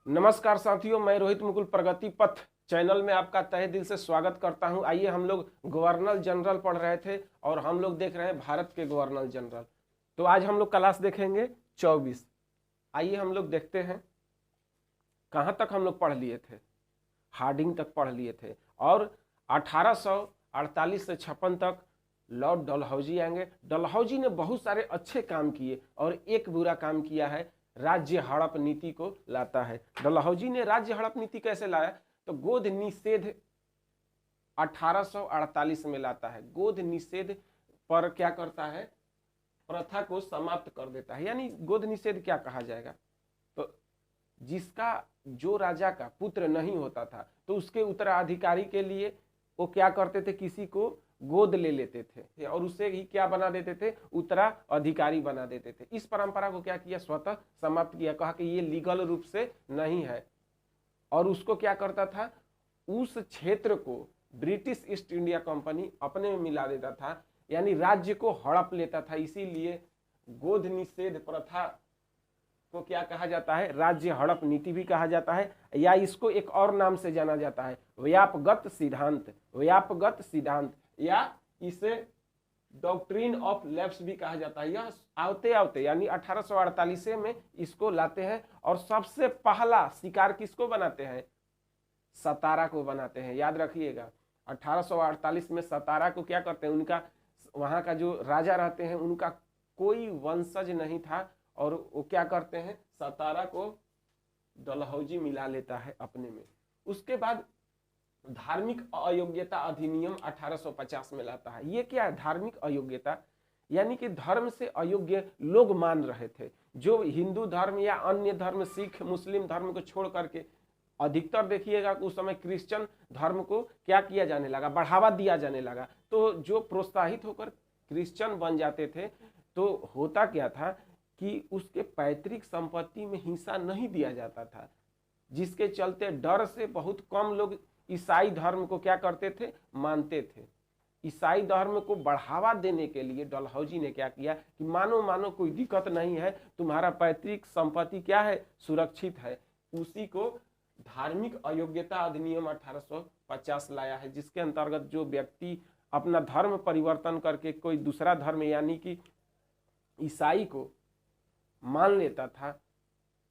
नमस्कार साथियों, मैं रोहित मुकुल प्रगति पथ चैनल में आपका तहे दिल से स्वागत करता हूं। आइए, हम लोग गवर्नर जनरल पढ़ रहे थे और हम लोग देख रहे हैं भारत के गवर्नर जनरल। तो आज हम लोग क्लास देखेंगे 24। आइए हम लोग देखते हैं कहां तक हम लोग पढ़ लिए थे। हार्डिंग तक पढ़ लिए थे और 1848 से 56 तक लॉर्ड डलहौजी आएंगे। डलहौजी ने बहुत सारे अच्छे काम किए और एक बुरा काम किया है, राज्य हड़प नीति को लाता है। डलहौजी ने राज्य हड़प नीति कैसे लाया? तो गोद निषेध 1848 में लाता है। गोद निषेध पर क्या करता है? प्रथा को समाप्त कर देता है। यानी गोद निषेध क्या कहा जाएगा? तो जिसका जो राजा का पुत्र नहीं होता था तो उसके उत्तराधिकारी के लिए वो क्या करते थे? किसी को गोद ले लेते थे और उसे ही क्या बना देते थे? उत्तराधिकारी बना देते थे। इस परंपरा को क्या किया? स्वतः समाप्त किया। कहा कि ये लीगल रूप से नहीं है। और उसको क्या करता था? उस क्षेत्र को ब्रिटिश ईस्ट इंडिया कंपनी अपने में मिला देता था, यानी राज्य को हड़प लेता था। इसीलिए गोद निषेध प्रथा को क्या कहा जाता है? राज्य हड़प नीति भी कहा जाता है, या इसको एक और नाम से जाना जाता है, व्यापगत सिद्धांत। व्यापगत सिद्धांत या इसे डॉक्ट्रिन ऑफ लैप्स भी कहा जाता है। यह आते आते यानी 1848 में इसको लाते हैं और सबसे पहला शिकार किसको बनाते हैं? सतारा को बनाते हैं। याद रखिएगा, 1848 में सतारा को क्या करते हैं? उनका वहां का जो राजा रहते हैं उनका कोई वंशज नहीं था और वो क्या करते हैं? सतारा को डलहौजी मिला लेता है अपने में। उसके बाद धार्मिक अयोग्यता अधिनियम 1850 में लाता है। ये क्या है? धार्मिक अयोग्यता यानी कि धर्म से अयोग्य लोग मान रहे थे, जो हिंदू धर्म या अन्य धर्म, सिख मुस्लिम धर्म को छोड़ करके अधिकतर देखिएगा उस समय क्रिश्चियन धर्म को क्या किया जाने लगा? बढ़ावा दिया जाने लगा। तो जो प्रोत्साहित होकर क्रिश्चियन बन जाते थे तो होता क्या था कि उसके पैतृक संपत्ति में हिस्सा नहीं दिया जाता था, जिसके चलते डर से बहुत कम लोग ईसाई धर्म को क्या करते थे? मानते थे। ईसाई धर्म को बढ़ावा देने के लिए डलहौजी ने क्या किया कि मानो कोई दिक्कत नहीं है, तुम्हारा पैतृक संपत्ति क्या है? सुरक्षित है। उसी को धार्मिक अयोग्यता अधिनियम 1850 लाया है, जिसके अंतर्गत जो व्यक्ति अपना धर्म परिवर्तन करके कोई दूसरा धर्म यानी कि ईसाई को मान लेता था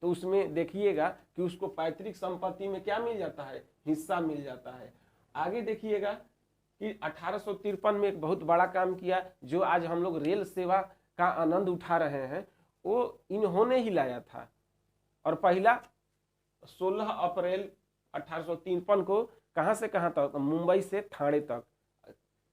तो उसमें देखिएगा कि उसको पैतृक संपत्ति में क्या मिल जाता है? हिस्सा मिल जाता है। आगे देखिएगा कि 1853 में एक बहुत बड़ा काम किया, जो आज हम लोग रेल सेवा का आनंद उठा रहे हैं, वो इन्होंने ही लाया था। और पहला 16 अप्रैल 1853 को कहां से कहां तक? मुंबई से ठाणे तक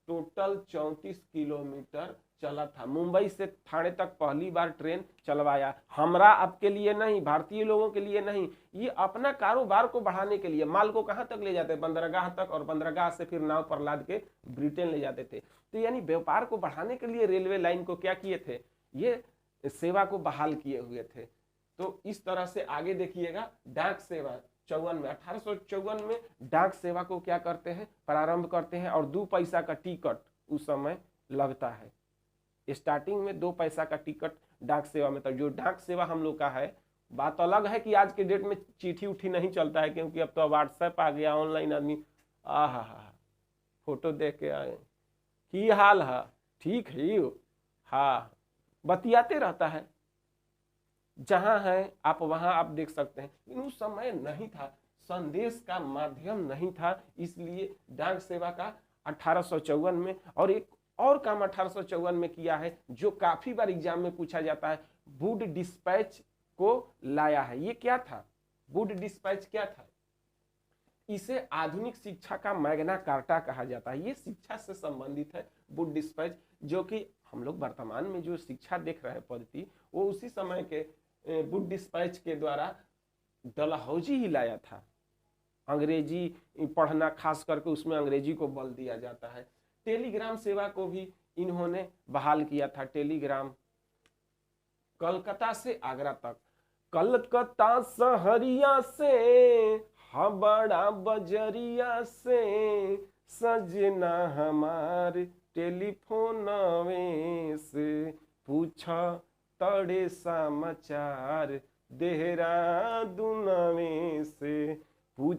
टोटल 34 किलोमीटर चला था। मुंबई से ठाणे तक पहली बार ट्रेन चलवाया। हमरा आपके लिए नहीं, भारतीय लोगों के लिए नहीं, ये अपना कारोबार को बढ़ाने के लिए। माल को कहां तक ले जाते? बंदरगाह तक, और बंदरगाह से फिर नाव पर लाद के ब्रिटेन ले जाते थे। तो यानी व्यापार को बढ़ाने के लिए रेलवे लाइन को क्या किए थे? ये सेवा को बहाल किए हुए थे। तो इस तरह से आगे देखिएगा, डाक सेवा 1854 में डाक सेवा को क्या करते हैं? प्रारंभ करते हैं। और 2 पैसा का टिकट उस समय लगता है। स्टार्टिंग में 2 पैसा का टिकट डाक सेवा में था। जो डाक सेवा हम लोग का है, बात अलग है कि आज के डेट में चिट्ठी उठी नहीं चलता है, क्योंकि अब तो व्हाट्सएप आ गया, ऑनलाइन आदमी फोटो देख के आए, की हाल है, ठीक है, हाँ, बतियाते रहता है। जहां है आप वहां आप देख सकते हैं। लेकिन उस समय नहीं था, संदेश का माध्यम नहीं था, इसलिए डाक सेवा का 1854 में। और एक और काम 1854 में किया है जो काफी बार एग्जाम में पूछा जाता है, वुड डिस्पैच को लाया है। ये क्या था? वुड डिस्पैच क्या था? इसे आधुनिक शिक्षा का मैग्ना कार्टा कहा जाता है। ये शिक्षा से संबंधित है वुड डिस्पैच, जो कि हम लोग वर्तमान में जो शिक्षा देख रहे हैं पद्धति, वो उसी समय के वुड डिस्पैच के द्वारा डलहौजी ही लाया था। अंग्रेजी पढ़ना, खास करके उसमें अंग्रेजी को बल दिया जाता है। टेलीग्राम सेवा को भी इन्होंने बहाल किया था। टेलीग्राम कलकत्ता से आगरा तक, कलकत्ता शहरिया से बड़ा बजरिया से, सजना हमार टेलीफोनवे से, पूछा तड़े समाचार, देहरादूनवे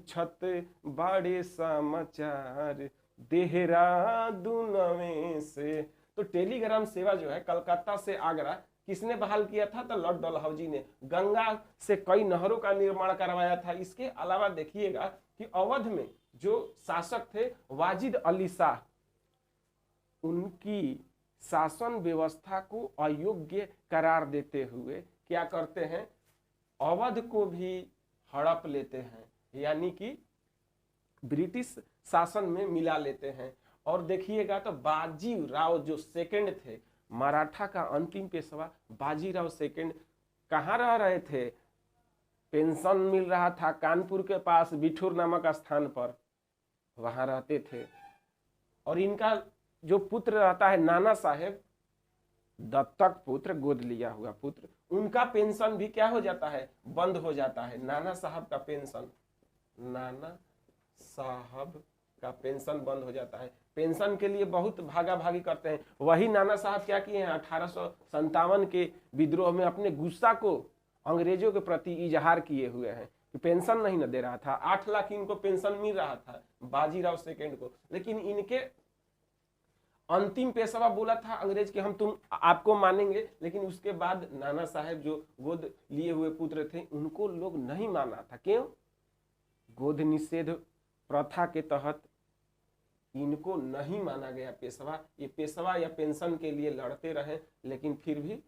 पूछत बड़े समाचार देहरादून में से। तो टेलीग्राम सेवा जो है कलकत्ता से आगरा किसने बहाल किया था? तो लॉर्ड डलहौजी ने। गंगा से कई नहरों का निर्माण करवाया था। इसके अलावा देखिएगा कि अवध में जो शासक थे वाजिद अली शाह, उनकी शासन व्यवस्था को अयोग्य करार देते हुए क्या करते हैं? अवध को भी हड़प लेते हैं, यानी कि ब्रिटिश शासन में मिला लेते हैं। और देखिएगा तो बाजीराव जो सेकंड थे, मराठा का अंतिम पेशवा बाजीराव सेकंड कहाँ रह रहे थे? पेंशन मिल रहा था कानपुर के पास बिठूर नामक स्थान पर, वहां रहते थे। और इनका जो पुत्र रहता है नाना साहेब, दत्तक पुत्र, गोद लिया हुआ पुत्र, उनका पेंशन भी क्या हो जाता है? बंद हो जाता है। नाना साहब का पेंशन, नाना साहब का पेंशन बंद हो जाता है। पेंशन के लिए बहुत भागा भागी करते हैं। वही नाना साहब क्या किए हैं? 1857 के विद्रोह में अपने गुस्सा को अंग्रेजों के प्रति इजहार किए हुए हैं कि पेंशन नहीं न दे रहा था। 8 लाख इनको पेंशन मिल रहा था बाजीराव सेकंड को, लेकिन इनके अंतिम पेशवा बोला था अंग्रेज के हम तुम आपको मानेंगे, लेकिन उसके बाद नाना साहेब जो गोद लिए हुए पुत्र थे उनको लोग नहीं माना था। क्यों? गोद निषेध प्रथा के तहत इनको नहीं माना गया पेशवा। ये पेशवा या पेंशन के लिए लड़ते रहे, लेकिन फिर भी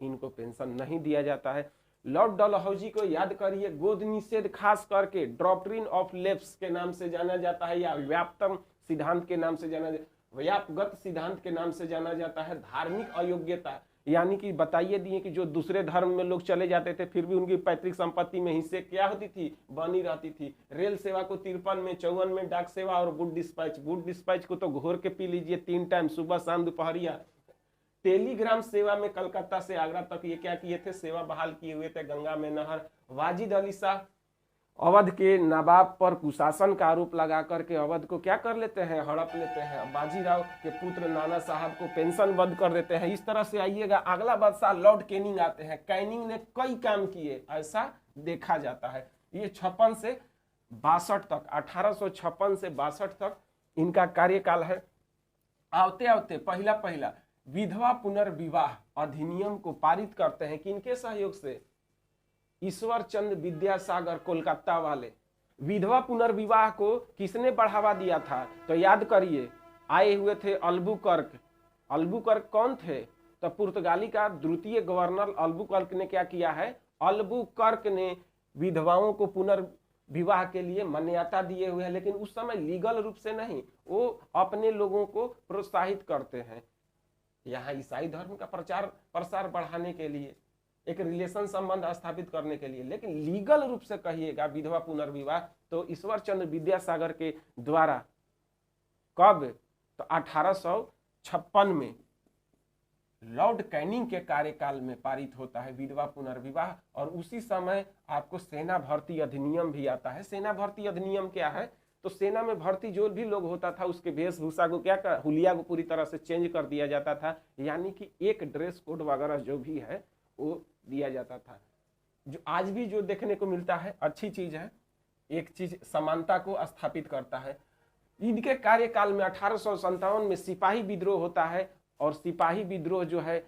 इनको पेंशन नहीं दिया जाता है। लॉर्ड डलहौजी को याद करिए। गोद निषेध खास करके डॉक्ट्रिन ऑफ लेप्स के नाम से जाना जाता है, या व्याप्तम सिद्धांत के नाम से व्यापगत सिद्धांत के नाम से जाना जाता है। धार्मिक अयोग्यता, यानी कि बताइए दिए कि जो दूसरे धर्म में लोग चले जाते थे फिर भी उनकी पैतृक संपत्ति में हिस्से क्या होती थी? बनी रहती थी। रेल सेवा को 53 में, 54 में डाक सेवा और गुड डिस्पैच को तो घोर के पी लीजिए 3 टाइम, सुबह शाम दोपहरिया। टेलीग्राम सेवा में कलकत्ता से आगरा तक ये क्या किए थे? सेवा बहाल किए हुए थे। गंगा में नहर। वाजिद अली शाह अवध के नवाब पर कुशासन का आरोप लगा करके अवध को क्या कर लेते हैं? हड़प लेते हैं। बाजीराव के पुत्र नाना साहब को पेंशन बंद कर देते हैं। इस तरह से आइएगा अगला बादशाह लॉर्ड कैनिंग आते हैं। कैनिंग ने कई काम किए, ऐसा देखा जाता है। ये 56 से 62 तक, 1856 से 62 तक इनका कार्यकाल है। आवते आवते पहला विधवा पुनर्विवाह अधिनियम को पारित करते हैं। किनके सहयोग से? ईश्वर चंद्र विद्यासागर कोलकाता वाले। विधवा पुनर्विवाह को किसने बढ़ावा दिया था? तो याद करिए, आए हुए थे अल्बुकर्क। अल्बुकर्क कौन थे? तो पुर्तगाली का द्वितीय गवर्नर अल्बुकर्क ने क्या किया है? अल्बुकर्क ने विधवाओं को पुनर्विवाह के लिए मान्यता दिए हुए हैं, लेकिन उस समय लीगल रूप से नहीं, वो अपने लोगों को प्रोत्साहित करते हैं। यहाँ ईसाई धर्म का प्रचार प्रसार बढ़ाने के लिए, एक रिलेशन संबंध स्थापित करने के लिए, लेकिन लीगल रूप से कहिएगा विधवा पुनर्विवाह तो ईश्वर चंद्र विद्यासागर के द्वारा कब? तो 1856 में लॉर्ड कैनिंग के कार्यकाल में पारित होता है विधवा पुनर्विवाह। और उसी समय आपको सेना भर्ती अधिनियम भी आता है। सेना भर्ती अधिनियम क्या है? तो सेना में भर्ती जो भी लोग होता था उसके वेशभूषा को क्या कर, हुलिया को पूरी तरह से चेंज कर दिया जाता था, यानी कि एक ड्रेस कोड वगैरह जो भी है वो दिया जाता था। जो आज भी जो देखने को मिलता है अच्छी चीज है, एक चीज समानता को स्थापित करता है। इनके कार्यकाल में 1857 में सिपाही विद्रोह होता है, और सिपाही विद्रोह जो है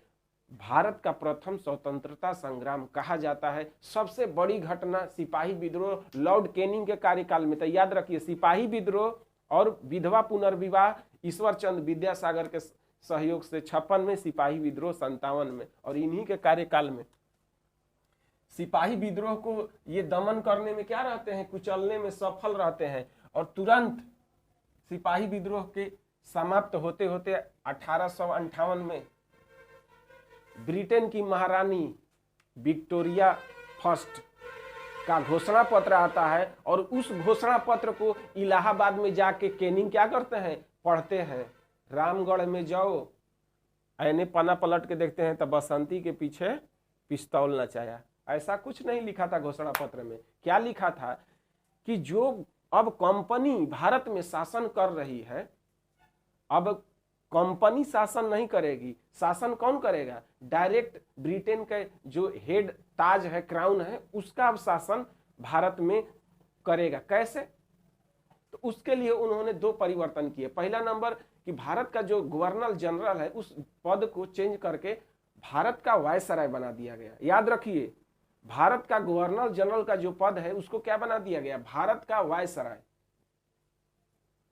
भारत का प्रथम स्वतंत्रता संग्राम कहा जाता है। सबसे बड़ी घटना सिपाही विद्रोह लॉर्ड कैनिंग के कार्यकाल में। तो याद रखिए, सिपाही विद्रोह और विधवा पुनर्विवाह ईश्वर चंद्र विद्यासागर के सहयोग से 56 में, सिपाही विद्रोह 57 में, और इन्हीं के कार्यकाल में सिपाही विद्रोह को ये दमन करने में क्या रहते हैं? कुचलने में सफल रहते हैं। और तुरंत सिपाही विद्रोह के समाप्त होते होते 1858 में ब्रिटेन की महारानी विक्टोरिया फर्स्ट का घोषणा पत्र आता है, और उस घोषणा पत्र को इलाहाबाद में जाके कैनिंग क्या करते हैं? पढ़ते हैं। रामगढ़ में जाओ, ऐने पन्ना पलट के देखते हैं तो बसंती के पीछे पिस्तौल नचाया। ऐसा कुछ नहीं लिखा था घोषणा पत्र में। क्या लिखा था कि जो अब कंपनी भारत में शासन कर रही है, अब कंपनी शासन नहीं करेगी। शासन कौन करेगा? डायरेक्ट ब्रिटेन के जो हेड ताज है, क्राउन है, उसका अब शासन भारत में करेगा। कैसे? तो उसके लिए उन्होंने दो परिवर्तन किए। पहला नंबर कि भारत का जो गवर्नर जनरल है उस पद को चेंज करके भारत का वायसराय बना दिया गया। याद रखिए, भारत का गवर्नर जनरल का जो पद है उसको क्या बना दिया गया, भारत का वायसराय।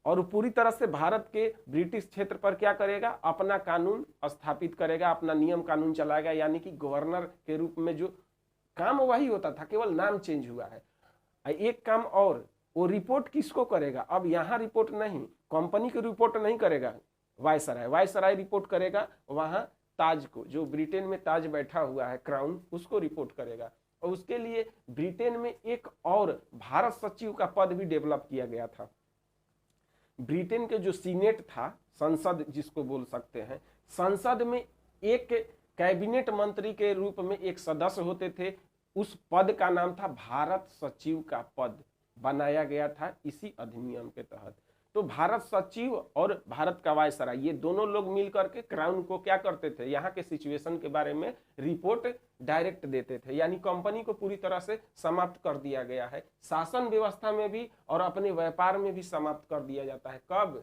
और पूरी तरह से भारत के ब्रिटिश क्षेत्र पर क्या करेगा, अपना कानून स्थापित करेगा, अपना नियम कानून चलाएगा। यानी कि गवर्नर के रूप में जो काम वही होता था, केवल नाम चेंज हुआ है। एक काम और, वो रिपोर्ट किसको करेगा, अब यहाँ रिपोर्ट नहीं, कंपनी की रिपोर्ट नहीं करेगा वायसराय, वायसराय रिपोर्ट करेगा वहां ताज को, जो ब्रिटेन में ताज बैठा हुआ है क्राउन, उसको रिपोर्ट करेगा। और उसके लिए ब्रिटेन में एक और भारत सचिव का पद भी डेवलप किया गया था। ब्रिटेन के जो सीनेट था, संसद जिसको बोल सकते हैं, संसद में एक कैबिनेट मंत्री के रूप में एक सदस्य होते थे, उस पद का नाम था भारत सचिव का पद बनाया गया था इसी अधिनियम के तहत। तो भारत सचिव और भारत का वायसराय, ये दोनों लोग मिलकर के क्राउन को क्या करते थे, यहाँ के सिचुएशन के बारे में रिपोर्ट डायरेक्ट देते थे। यानी कंपनी को पूरी तरह से समाप्त कर दिया गया है, शासन व्यवस्था में भी और अपने व्यापार में भी समाप्त कर दिया जाता है। कब,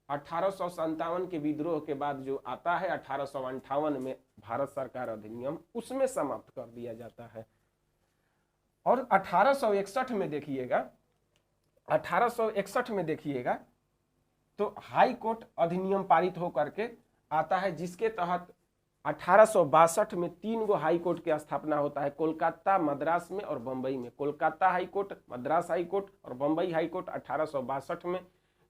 1857 के विद्रोह के बाद जो आता है 1858 में भारत सरकार अधिनियम, उसमें समाप्त कर दिया जाता है। और 1861 में देखिएगा, 1861 में देखिएगा तो हाई कोर्ट अधिनियम पारित होकर के आता है, जिसके तहत 1862 में 3 गो हाई कोर्ट की स्थापना होता है, कोलकाता, मद्रास में और बंबई में। Kolkata high court, Madras high court और बंबई हाई कोर्ट 1862 में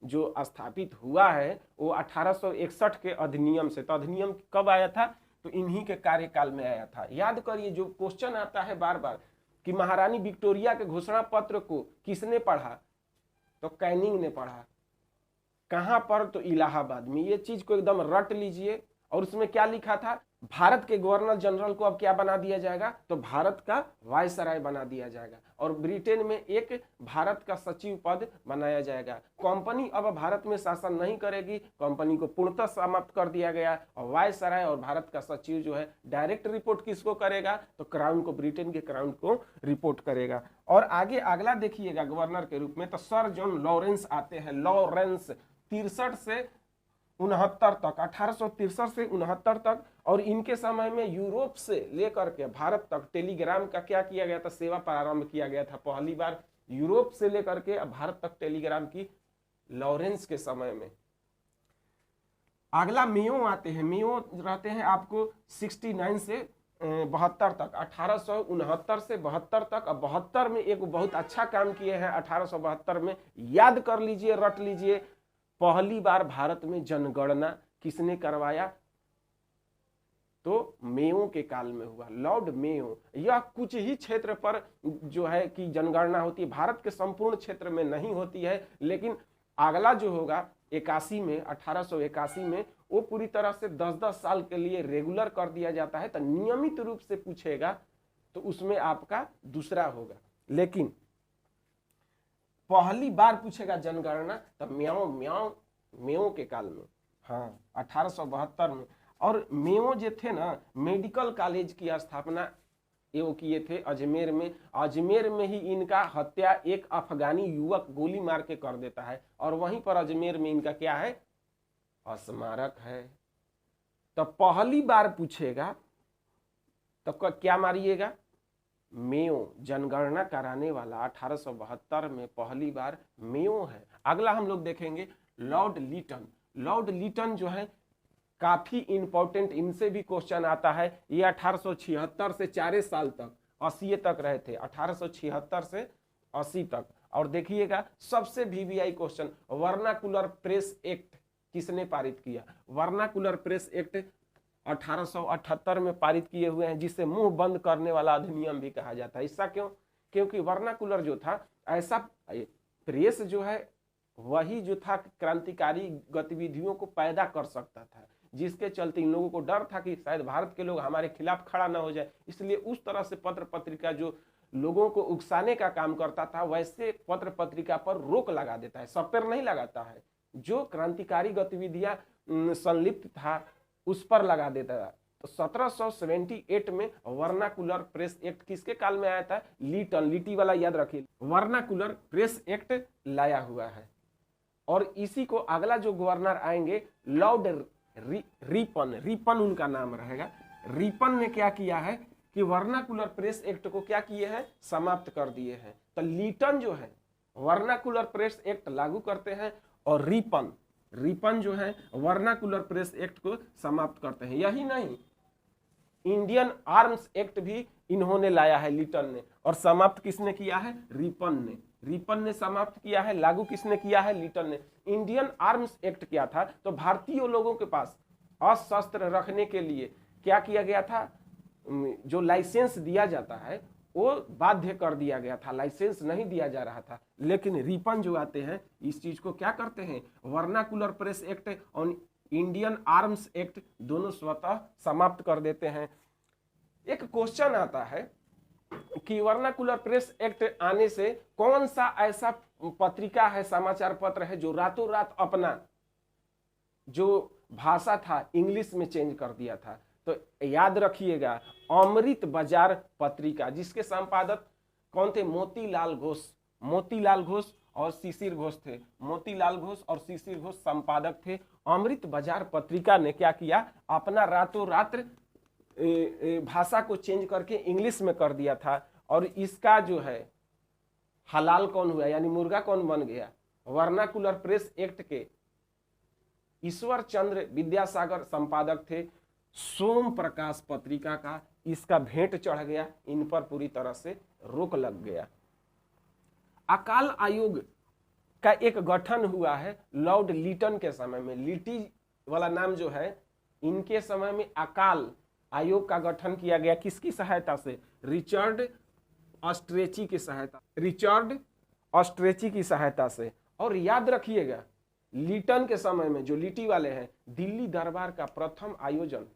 जो स्थापित हुआ है वो 1861 के अधिनियम से। तो अधिनियम कब आया था, तो इन्हीं के कार्यकाल में आया था। याद करिए, जो क्वेश्चन आता है बार बार कि महारानी विक्टोरिया के घोषणा पत्र को किसने पढ़ा, तो कैनिंग ने पढ़ा। कहां पर, तो इलाहाबाद में। ये चीज को एकदम रट लीजिए। और उसमें क्या लिखा था, भारत के गवर्नर जनरल को अब क्या बना दिया जाएगा, तो भारत का वायसराय बना दिया जाएगा। और ब्रिटेन में एक भारत का सचिव पद बनाया जाएगा। कंपनी अब भारत में शासन नहीं करेगी, कंपनी को पूर्णतः समाप्त कर दिया गया। और वायसराय और भारत का सचिव जो है डायरेक्ट रिपोर्ट किसको करेगा, तो क्राउन को, ब्रिटेन के क्राउन को रिपोर्ट करेगा। और आगे अगला देखिएगा गवर्नर के रूप में, तो सर जॉन लॉरेंस आते हैं। लॉरेंस 63 से 69 तक, 1863 से 69 तक। और इनके समय में यूरोप से लेकर के भारत तक टेलीग्राम का क्या किया गया था, सेवा प्रारंभ किया गया था। पहली बार यूरोप से लेकर के भारत तक टेलीग्राम की लॉरेंस के समय में। अगला मेयो आते हैं। मेयो रहते हैं आपको 69 से 72 तक, 1869 से 72 तक। अब 72 में एक बहुत अच्छा काम किए हैं। 1872 में याद कर लीजिए, रट लीजिए, पहली बार भारत में जनगणना किसने करवाया, तो मेयो के काल में हुआ, लॉर्ड मेयो। यह कुछ ही क्षेत्र पर जो है कि जनगणना होती है, भारत के संपूर्ण क्षेत्र में नहीं होती है। लेकिन अगला जो होगा 81 में, 1881 में, वो पूरी तरह से 10-10 साल के लिए रेगुलर कर दिया जाता है। तो नियमित रूप से पूछेगा तो उसमें आपका दूसरा होगा। लेकिन पहली बार पूछेगा जनगणना तब मेयो के काल में, हाँ 1872 में। और मेयो जो थे ना, मेडिकल कॉलेज की स्थापना वो किए थे अजमेर में। अजमेर में ही इनका हत्या एक अफगानी युवक गोली मार के कर देता है। और वहीं पर अजमेर में इनका क्या है, स्मारक है। तो पहली बार पूछेगा तो क्या मारिएगा, मेयो, जनगणना कराने वाला 1872 में पहली बार मेयो है। अगला हम लोग देखेंगे लॉर्ड लिटन। लॉर्ड लिटन जो है काफी इंपॉर्टेंट, इनसे भी क्वेश्चन आता है। ये 1876 से 4 साल तक 80 तक रहे थे, 1876 से 80 तक। और देखिएगा सबसे VVI question, vernacular press act किसने पारित किया। वर्नाकुलर प्रेस एक्ट 1878 में पारित किए हुए हैं, जिसे मुंह बंद करने वाला अधिनियम भी कहा जाता है। ऐसा क्यों, क्योंकि वर्नाकुलर जो था, ऐसा प्रेस जो है वही जो था क्रांतिकारी गतिविधियों को पैदा कर सकता था, जिसके चलते इन लोगों को डर था कि शायद भारत के लोग हमारे खिलाफ खड़ा ना हो जाए। इसलिए उस तरह से पत्र पत्रिका जो लोगों को उकसाने का काम करता था, वैसे पत्र पत्रिका पर रोक लगा देता है, सब पर नहीं लगाता है। जो क्रांतिकारी गतिविधियां संलिप्त था उस पर लगा देता था। तो 1778 में वर्नाकुलर प्रेस एक्ट किसके काल में आया था? लीटन, लिटी वाला याद रखिए, वर्नाकुलर प्रेस एक्ट लाया हुआ है। और इसी को अगला जो गवर्नर आएंगे लॉर्ड रिपन, रिपन उनका नाम रहेगा। रिपन ने क्या किया है कि वर्नाकुलर प्रेस एक्ट को क्या किए हैं? समाप्त कर दिए हैं। तो लीटन जो है वर्नाकुलर प्रेस एक्ट लागू करते हैं और रिपन जो है वर्नाकुलर प्रेस एक्ट को समाप्त करते हैं। यही नहीं, इंडियन आर्म्स एक्ट भी इन्होंने लाया है लीटन ने, और समाप्त किसने किया है? रिपन ने समाप्त किया है। लागू किसने किया है? लीटन ने। इंडियन आर्म्स एक्ट क्या था? तो भारतीय लोगों के पास अस्त्र रखने के लिए क्या किया गया था? जो लाइसेंस दिया जाता है वो बाध्य कर दिया गया था, लाइसेंस नहीं दिया जा रहा था। लेकिन रिपन जो आते हैं इस चीज को क्या करते हैं? वर्नाकुलर प्रेस एक्ट और इंडियन आर्म्स एक्ट दोनों स्वतः समाप्त कर देते हैं। एक क्वेश्चन आता है कि वर्नाकुलर प्रेस एक्ट आने से कौन सा ऐसा पत्रिका है, समाचार पत्र है जो रातों रात अपना जो भाषा था इंग्लिश में चेंज कर दिया था? तो याद रखिएगा, अमृत बाजार पत्रिका, जिसके संपादक कौन थे? मोतीलाल घोष और शिशिर घोष थे। मोतीलाल घोष और शिशिर घोष संपादक थे। अमृत बाजार पत्रिका ने क्या किया? अपना रातों रात भाषा को चेंज करके इंग्लिश में कर दिया था। और इसका जो है हलाल कौन हुआ, यानी मुर्गा कौन बन गया? वर्नाकुलर प्रेस एक्ट के ईश्वर चंद्र विद्यासागर संपादक थे। सोम प्रकाश पत्रिका का इसका भेंट चढ़ गया, इन पर पूरी तरह से रोक लग गया। अकाल आयोग का एक गठन हुआ है लॉर्ड लीटन के समय में। लिटी वाला नाम जो है, इनके समय में अकाल आयोग का गठन किया गया। किसकी सहायता से? रिचर्ड ऑस्ट्रेची की सहायता से। और याद रखिएगा, लीटन के समय में जो लिटी वाले हैं, दिल्ली दरबार का प्रथम आयोजन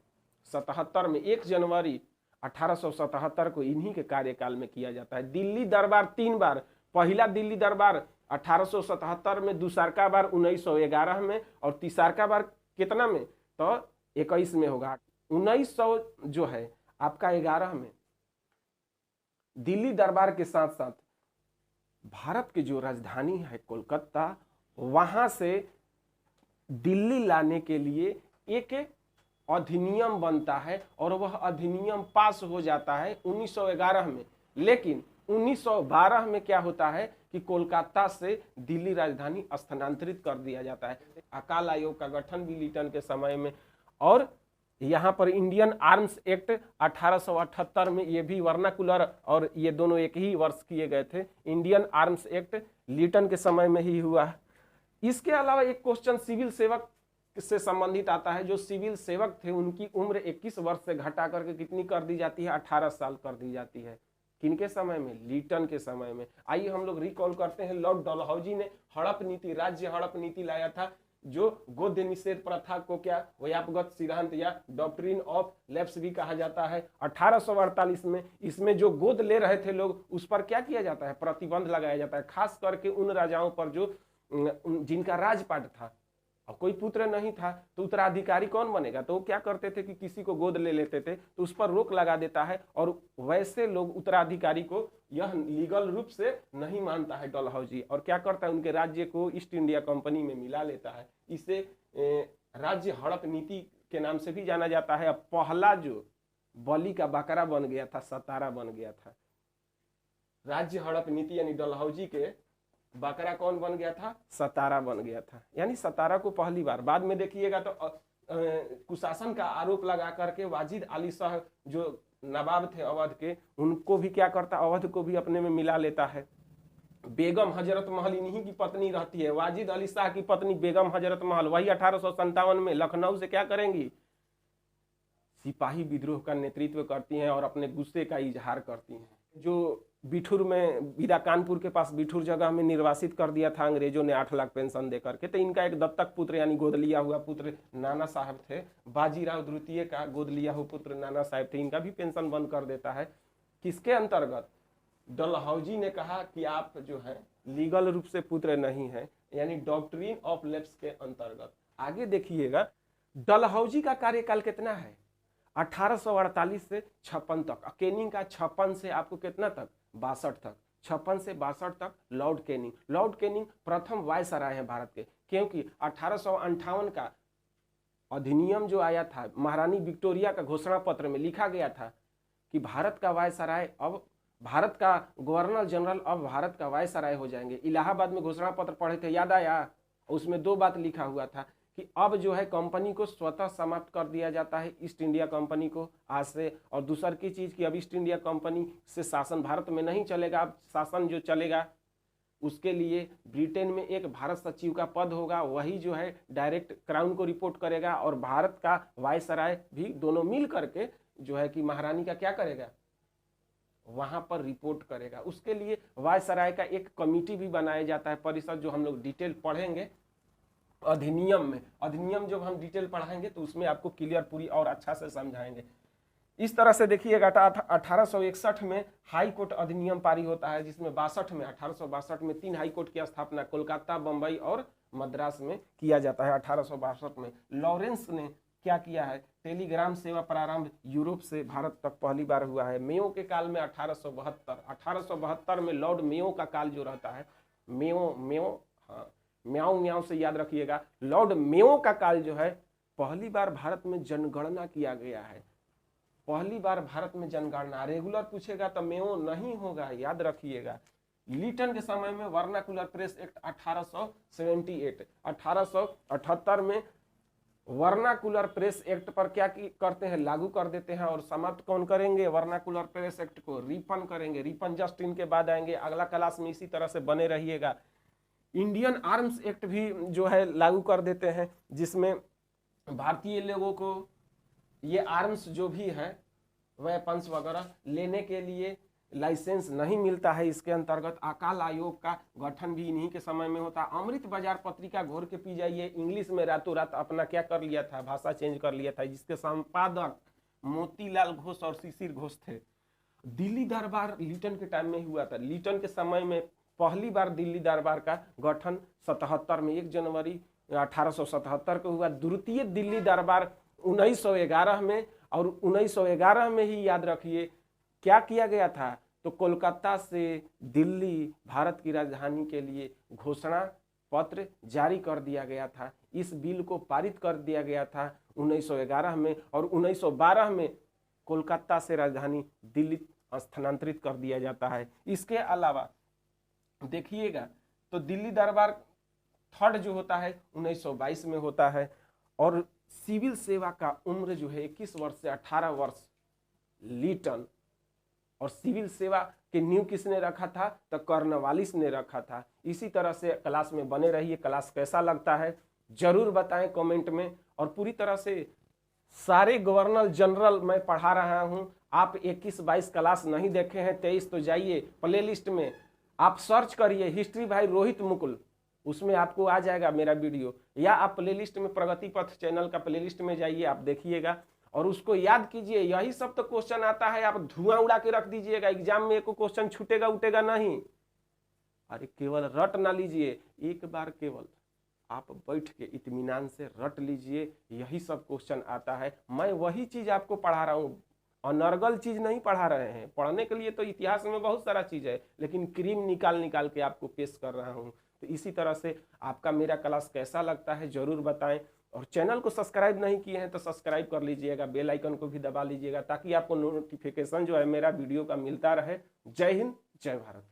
77 में 1 जनवरी 1877 को इन्हीं के कार्यकाल में किया जाता है। दिल्ली दरबार 3 बार, पहला दिल्ली दरबार 1877 में, दूसरा बार 1911 में, और तीसरा बार कितना में? तो 21 में होगा। 1900 जो है आपका 11 में दिल्ली दरबार के साथ साथ भारत की जो राजधानी है कोलकाता, वहां से दिल्ली लाने के लिए एक अधिनियम बनता है और वह अधिनियम पास हो जाता है 1911 में। लेकिन 1912 में क्या होता है कि कोलकाता से दिल्ली राजधानी स्थानांतरित कर दिया जाता है। अकाल आयोग का गठन भी लीटन के समय में। और यहाँ पर इंडियन आर्म्स एक्ट 1878 में, ये भी वर्नाकुलर और ये दोनों एक ही वर्ष किए गए थे। इंडियन आर्म्स एक्ट लीटन के समय में ही हुआ। इसके अलावा एक क्वेश्चन सिविल सेवक से संबंधित आता है। जो सिविल सेवक थे उनकी उम्र 21 वर्ष से घटा करके कितनी कर दी जाती है? 18 साल कर दी जाती है। किनके समय में? लीटन के समय में। आइए हम लोग रिकॉल करते हैं, लॉर्ड डलहौजी ने हड़प नीति, राज्य हड़प नीति लाया था, जो गोद निषेध प्रथा को क्या व्यापक सिद्धांत या डॉक्ट्रिन ऑफ लैप्स भी कहा जाता है। 1848 में इसमें जो गोद ले रहे थे लोग, उस पर क्या किया जाता है? प्रतिबंध लगाया जाता है, खास करके उन राजाओं पर जो जिनका राजपाट था और कोई पुत्र नहीं था, तो उत्तराधिकारी कौन बनेगा? तो वो क्या करते थे कि किसी को गोद ले लेते थे, तो उस पर रोक लगा देता है। और वैसे लोग उत्तराधिकारी को यह लीगल रूप से नहीं मानता है डलहौजी, और क्या करता है? उनके राज्य को ईस्ट इंडिया कंपनी में मिला लेता है। इसे राज्य हड़प नीति के नाम से भी जाना जाता है। अब पहला जो बलि का बकरा बन गया था, सतारा बन गया था। राज्य हड़प नीति यानी डलहौजी के बकरा कौन बन गया था? सतारा बन गया था। यानी सतारा को पहली बार, बाद में देखिएगा तो कुशासन का आरोप लगा करके वाजिद अली शाह जो नवाब थे अवध के, उनको भी क्या करता? अवध को भी अपने में मिला लेता है। बेगम हजरत महल इन्हीं की पत्नी रहती है। वाजिद अली शाह की पत्नी बेगम हजरत महल, वही 1857 में लखनऊ से क्या करेंगी? सिपाही विद्रोह का नेतृत्व करती हैं और अपने गुस्से का इजहार करती हैं। जो बिठूर में, बीरा कानपुर के पास बिठूर जगह में निर्वासित कर दिया था अंग्रेजों ने 8 लाख पेंशन दे करके, तो इनका एक दत्तक पुत्र यानी गोद लिया हुआ पुत्र नाना साहब थे। बाजीराव द्वितीय का गोद लिया हुआ पुत्र नाना साहब थे, इनका भी पेंशन बंद कर देता है। किसके अंतर्गत? डलहौजी ने कहा कि आप जो है लीगल रूप से पुत्र नहीं है, यानी डॉक्ट्रिन ऑफ लैप्स के अंतर्गत। आगे देखिएगा, डलहौजी का कार्यकाल कितना है? 1848 से 56 तक, कैनिंग का 56 से आपको कितना तक, 62 तक, 56 से 62 तक लॉर्ड कैनिंग। लॉर्ड कैनिंग प्रथम वायसराय हैं भारत के, क्योंकि 1858 का अधिनियम जो आया था, महारानी विक्टोरिया का घोषणा पत्र में लिखा गया था कि भारत का वायसराय अब, भारत का गवर्नर जनरल अब भारत का वायसराय हो जाएंगे। इलाहाबाद में घोषणा पत्र पढ़े थे, याद आया? उसमें 2 बात लिखा हुआ था कि अब जो है कंपनी को स्वतः समाप्त कर दिया जाता है, ईस्ट इंडिया कंपनी को आज से, और दूसर की चीज कि अब ईस्ट इंडिया कंपनी से शासन भारत में नहीं चलेगा। अब शासन जो चलेगा उसके लिए ब्रिटेन में एक भारत सचिव का पद होगा, वही जो है डायरेक्ट क्राउन को रिपोर्ट करेगा, और भारत का वायसराय भी दोनों मिल करके जो है कि महारानी का क्या करेगा, वहां पर रिपोर्ट करेगा। उसके लिए वायसराय का एक कमिटी भी बनाया जाता है, परिषद, जो हम लोग डिटेल पढ़ेंगे अधिनियम में। अधिनियम जब हम डिटेल पढ़ाएंगे तो उसमें आपको क्लियर पूरी और अच्छा से समझाएंगे। इस तरह से देखिएगा 1861 में हाई कोर्ट अधिनियम पारित होता है, जिसमें 1862 में 3 हाई कोर्ट की स्थापना कोलकाता, बंबई और मद्रास में किया जाता है। 1862 में लॉरेंस ने क्या किया है, टेलीग्राम सेवा प्रारंभ यूरोप से भारत तक पहली बार हुआ है। मेयो के काल में 1872 में लॉर्ड मेयो का काल जो रहता है, म्याऊ म्याऊ से याद रखिएगा, लॉर्ड मेयो का काल जो है, पहली बार भारत में जनगणना किया गया है। पहली बार भारत में जनगणना, रेगुलर पूछेगा तो मेयो नहीं होगा, याद रखिएगा। लीटन के समय में वर्नाकुलर प्रेस एक्ट 1878, 1878 में वर्नाकुलर प्रेस एक्ट पर क्या करते हैं, लागू कर देते हैं। और समाप्त कौन करेंगे, वर्नाकुलर प्रेस एक्ट को रिपन करेंगे। रिपन जस्ट इनके बाद आएंगे, अगला क्लास में इसी तरह से बने रहिएगा। इंडियन आर्म्स एक्ट भी जो है लागू कर देते हैं, जिसमें भारतीय लोगों को ये आर्म्स जो भी है, वेपन्स वगैरह लेने के लिए लाइसेंस नहीं मिलता है। इसके अंतर्गत अकाल आयोग का गठन भी इन्हीं के समय में होता। अमृत बाजार पत्रिका घोर के पी जाइए, इंग्लिश में रातों रात अपना क्या कर लिया था, भाषा चेंज कर लिया था, जिसके संपादक मोतीलाल घोष और शिशिर घोष थे। दिल्ली दरबार लीटन के टाइम में हुआ था। लीटन के समय में पहली बार दिल्ली दरबार का गठन 77 में 1 जनवरी 1877 को हुआ। द्वितीय दिल्ली दरबार 1911 में, और 1911 में ही याद रखिए क्या किया गया था, तो कोलकाता से दिल्ली भारत की राजधानी के लिए घोषणा पत्र जारी कर दिया गया था। इस बिल को पारित कर दिया गया था 1911 में, और 1912 में कोलकाता से राजधानी दिल्ली स्थानांतरित कर दिया जाता है। इसके अलावा देखिएगा तो दिल्ली दरबार थर्ड जो होता है 1922 में होता है। और सिविल सेवा का उम्र जो है 21 वर्ष से 18 वर्ष लीटन, और सिविल सेवा के नींव किसने रखा था, तो कॉर्नवालिस ने रखा था। इसी तरह से क्लास में बने रहिए। क्लास कैसा लगता है जरूर बताएं कमेंट में। और पूरी तरह से सारे गवर्नर जनरल मैं पढ़ा रहा हूं। आप 21-22 क्लास नहीं देखे हैं, 23 तो जाइए प्लेलिस्ट में, आप सर्च करिए हिस्ट्री भाई रोहित मुकुल, उसमें आपको आ जाएगा मेरा वीडियो, या आप प्लेलिस्ट में प्रगति पथ चैनल का प्लेलिस्ट में जाइए, आप देखिएगा और उसको याद कीजिए। यही सब तो क्वेश्चन आता है, आप धुआं उड़ा के रख दीजिएगा, एग्जाम में एक क्वेश्चन छूटेगा उठेगा नहीं। अरे केवल रट ना लीजिए, एक बार केवल आप बैठ के इत्मीनान से रट लीजिए, यही सब क्वेश्चन आता है। मैं वही चीज आपको पढ़ा रहा हूँ, अनर्गल चीज नहीं पढ़ा रहे हैं। पढ़ने के लिए तो इतिहास में बहुत सारा चीज है, लेकिन क्रीम निकाल निकाल के आपको पेश कर रहा हूँ। तो इसी तरह से आपका मेरा क्लास कैसा लगता है जरूर बताएं। और चैनल को सब्सक्राइब नहीं किए हैं तो सब्सक्राइब कर लीजिएगा, बेल आइकन को भी दबा लीजिएगा, ताकि आपको नोटिफिकेशन जो है मेरा वीडियो का मिलता रहे। जय हिंद, जय भारत।